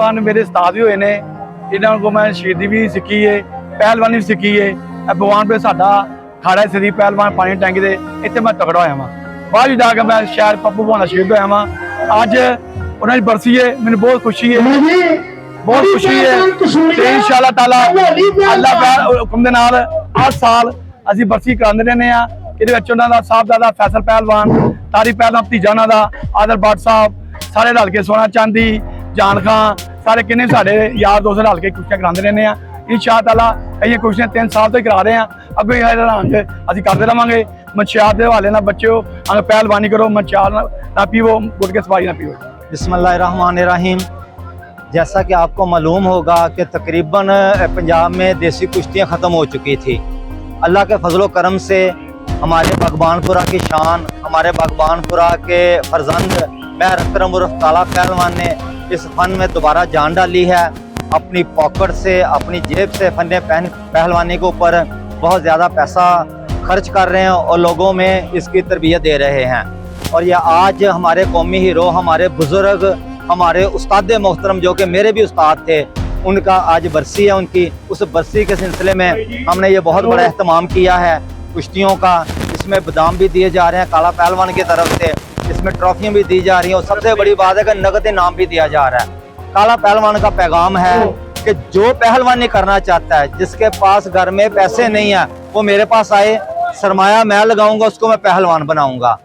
पहलवान मेरे उस्ताद भी हुए ने, इन्होंने को मैं शहीदी भी सीखी है, पहलवानी भी सीखी है। भगवान पे साडा खाड़ा सदी पहलवान पानी टैंकी दे इतने मैं तगड़ा होया वा। बाद जाके मैं शहर पप्पू भाना शहीद होया वा। अज उन्होंने बरसी है, मैंने बहुत खुशी है, बहुत खुशी है। इंशाअल्लाह ताला अल्लाह हुक्म दे नाल 8 साल असीं बरसी करांदे रहने आ। साहबजादा फैसल पहलवान, तारी पहलवान भतीजा उन्हां दा, आदर भट्ट साहब, सारे रल के सोना चांदी, जान खां, सारे किन्ने साडे यार दोस्त रल के कुश्तियां करांदे रहने आ। इंशाअल्लाह ताला ये कुश्तियां 3 साल तो ही करा रहे हैं, अगों रंग असीं करते रहांगे। मंशियात के हवाले ना बच्चों पहलवानी करो, मंशियात ना पीवो, गुटके सवारी ना पीवो। बिस्मिल्लाहिर्रहमानिर्रहीम। जैसा कि आपको मालूम होगा कि तकरीबन पंजाब में देसी कुश्तियाँ ख़त्म हो चुकी थी। अल्लाह के फजलो करम से हमारे भगवानपुरा की शान, हमारे भगवानपुरा के फर्जंद महर अकरम उर्फ काला पहलवान ने इस फन में दोबारा जान डाली है। अपनी पॉकेट से, अपनी जेब से फन पहलवानी के ऊपर बहुत ज़्यादा पैसा खर्च कर रहे हैं और लोगों में इसकी तरबियत दे रहे हैं। और यह आज हमारे कौमी हीरो, हमारे बुज़ुर्ग, हमारे उस्ताद मोहतरम जो कि मेरे भी उस्ताद थे, उनका आज बरसी है। उनकी उस बरसी के सिलसिले में हमने ये बहुत बड़ा एहतमाम किया है कुश्तियों का। इसमें बादाम भी दिए जा रहे हैं काला पहलवान की तरफ से, इसमें ट्रॉफियाँ भी दी जा रही हैं और सबसे बड़ी बात है कि नगद इनाम भी दिया जा रहा है। काला पहलवान का पैगाम है कि जो पहलवानी करना चाहता है, जिसके पास घर में पैसे नहीं है, वो मेरे पास आए, सरमाया मैं लगाऊंगा, उसको मैं पहलवान बनाऊंगा।